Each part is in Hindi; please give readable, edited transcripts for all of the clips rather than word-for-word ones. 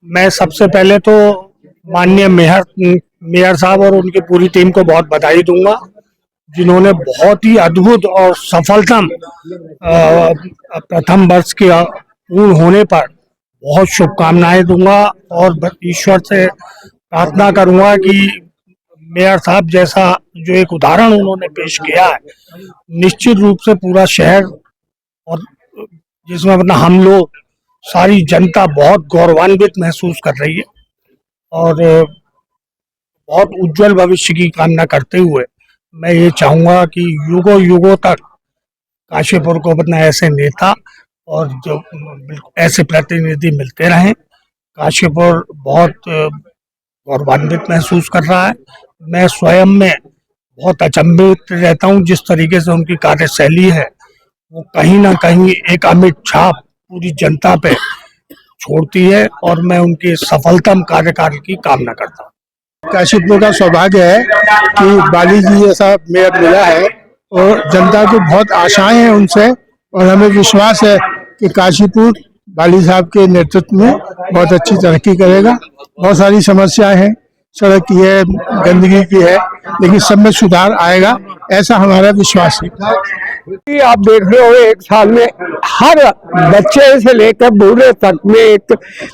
मैं सबसे पहले तो माननीय मेयर साहब और उनकी पूरी टीम को बहुत बधाई दूंगा, जिन्होंने बहुत ही अद्भुत और सफलतम प्रथम वर्ष के पूर्ण होने पर बहुत शुभकामनाएं दूंगा और ईश्वर से प्रार्थना करूंगा कि मेयर साहब जैसा जो एक उदाहरण उन्होंने पेश किया है, निश्चित रूप से पूरा शहर और जिसमें अपना हम लोग सारी जनता बहुत गौरवान्वित महसूस कर रही है और बहुत उज्जवल भविष्य की कामना करते हुए मैं ये चाहूँगा कि युगों युगों तक काशीपुर को अपना ऐसे नेता और जो ऐसे प्रतिनिधि मिलते रहें। काशीपुर बहुत गौरवान्वित महसूस कर रहा है। मैं स्वयं में बहुत अचंभित रहता हूँ, जिस तरीके से उनकी कार्यशैली है वो कहीं ना कहीं एक अमिट छाप पूरी जनता पे छोड़ती है और मैं उनके सफलतम कार्यकाल की कामना करता हूँ। काशीपुर का सौभाग्य है कि बाली जी जैसा मेयर मिला है और जनता को बहुत आशाएं हैं उनसे, और हमें विश्वास है कि काशीपुर बाली साहब के नेतृत्व में बहुत अच्छी तरक्की करेगा। बहुत सारी समस्याएं हैं, सड़क की है, गंदगी की है, लेकिन सब में सुधार आएगा, ऐसा हमारा विश्वास है। आप देख रहे हो एक साल में हर बच्चे से लेकर बूढ़े तक में एक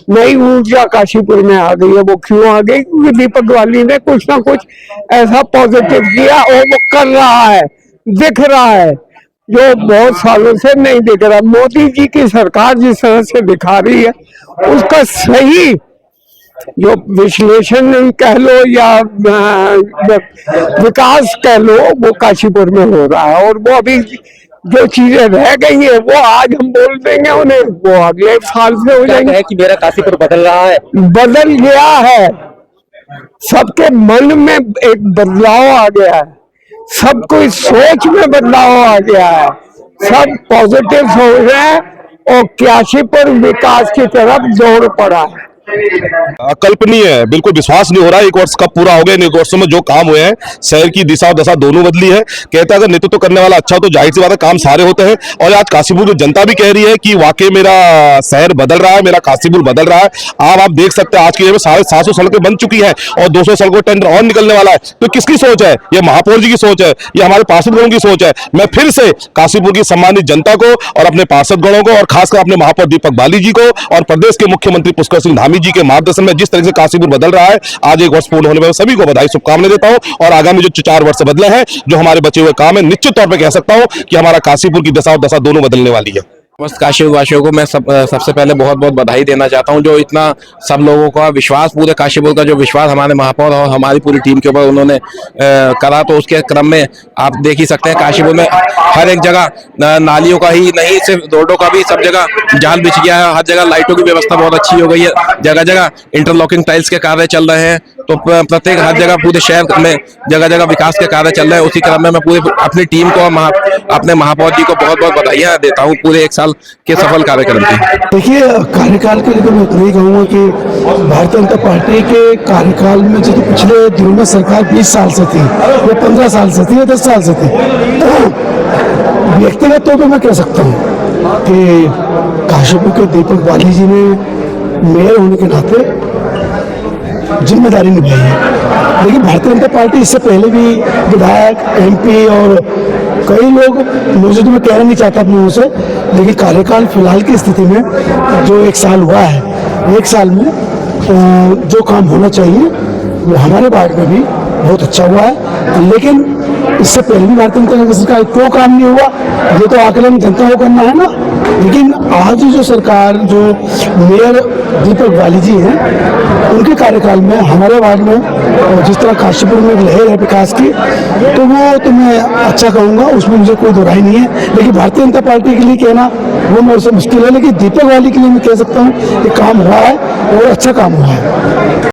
नई ऊर्जा काशीपुर में आ गई है। वो क्यों आ गई? क्योंकि दीपक वाली ने कुछ ना कुछ ऐसा पॉजिटिव किया और वो कर रहा है, दिख रहा है, जो बहुत सालों से नहीं दिख रहा। मोदी जी की सरकार जिस तरह से दिखा रही है उसका सही जो विश्लेषण कह लो या विकास कह लो, वो काशीपुर में हो रहा है। और वो अभी जो चीजें रह गई है वो आज हम बोल देंगे उन्हें, वो अगले साल से हो जाएंगे। कि मेरा काशीपुर बदल रहा है, बदल गया है, सबके मन में एक बदलाव आ गया है, सबको सोच में बदलाव आ गया है, सब पॉजिटिव हो रहे हैं और काशीपुर विकास की तरफ दौड़ पड़ा है। अकल्पनीय है, बिल्कुल विश्वास नहीं हो रहा है। एक वर्ष कब पूरा हो गया, इन एक वर्षों में जो काम हुए हैं, शहर की दिशा और दशा दोनों बदली है। कहता है अगर नेतृत्व करने वाला अच्छा हो तो जाहिर सी बात है काम सारे होते हैं, और आज काशीपुर की जनता भी कह रही है कि वाकई मेरा शहर बदल रहा है, मेरा काशीपुर बदल रहा है। आप देख सकते हैं आज की 750 सड़कें बन चुकी है और 200 सड़कों का टेंडर और निकलने वाला है। तो किसकी सोच है? ये महापौर जी की सोच है, ये हमारे पार्षदगणों की सोच है। मैं फिर से काशीपुर की सम्मानित जनता को और अपने पार्षदगणों को और खासकर अपने महापौर दीपक बाली जी को और प्रदेश के मुख्यमंत्री पुष्कर सिंह धामी जी के मार्गदर्शन में जिस तरह से काशीपुर बदल रहा है, आज एक वर्ष पूर्ण होने में सभी को बधाई शुभकामनाएं देता हूं। और आगामी जो 4 वर्ष बदले हैं, जो हमारे बचे हुए काम है, निश्चित तौर पर कह सकता हूं कि हमारा काशीपुर की दशा और दशा दोनों बदलने वाली है। समस्त काशीपुर वासियों को मैं सबसे पहले बहुत बहुत बधाई देना चाहता हूं, जो इतना सब लोगों का विश्वास, पूरे काशीपुर का जो विश्वास हमारे महापौर और हमारी पूरी टीम के ऊपर उन्होंने करा। तो उसके क्रम में आप देख ही सकते हैं काशीपुर में हर एक जगह नालियों का ही नहीं, सिर्फ रोडों का भी सब जगह जाल बिछ गया है। हर जगह लाइटों की व्यवस्था बहुत अच्छी हो गई है, जगह जगह इंटरलॉकिंग टाइल्स के कार्य चल रहे हैं। तो प्रत्येक हर जगह पूरे शहर में जगह जगह विकास के कार्य चल रहे हैं। उसी क्रम में मैं पूरे अपनी टीम को अपने महापौर जी को बहुत बहुत बधाइयां देता हूं पूरे एक साल के सफल कार्यक्रम की। देखिए, कार्यकाल के लिए मैं इतना ही कहूँगा कि भारतीय जनता पार्टी के कार्यकाल में जो पिछले दिनों में सरकार 20 साल से थी या 15 साल से थी या 10 साल से थी, व्यक्तिगत तौर पर मैं कह सकता हूँ कि काशीपुर के दीपक बाली जी ने मेयर होने के नाते जिम्मेदारी निभाई है। लेकिन भारतीय जनता पार्टी इससे पहले भी विधायक, MP और कई लोग, मुझे तो मैं कहना नहीं चाहता अपने मुँह से, लेकिन कार्यकाल फिलहाल की स्थिति में जो 1 साल हुआ है, 1 साल में जो काम होना चाहिए वो हमारे वार्ड में भी बहुत अच्छा हुआ है। लेकिन इससे पहले भी भारतीय जनता सरकार क्यों काम नहीं हुआ, ये तो आकलन जनता को करना है ना। लेकिन आज जो सरकार, जो मेयर दीपक बाली जी हैं, उनके कार्यकाल में हमारे वार्ड में जिस तरह काशीपुर में लहर है विकास की, तो वो तो मैं अच्छा कहूँगा, उसमें मुझे कोई दोहराई नहीं है। लेकिन भारतीय जनता पार्टी के लिए कहना वो मेरे से मुश्किल है, लेकिन दीपक बाली के लिए मैं कह सकता हूँ कि काम हुआ है और अच्छा काम हुआ है।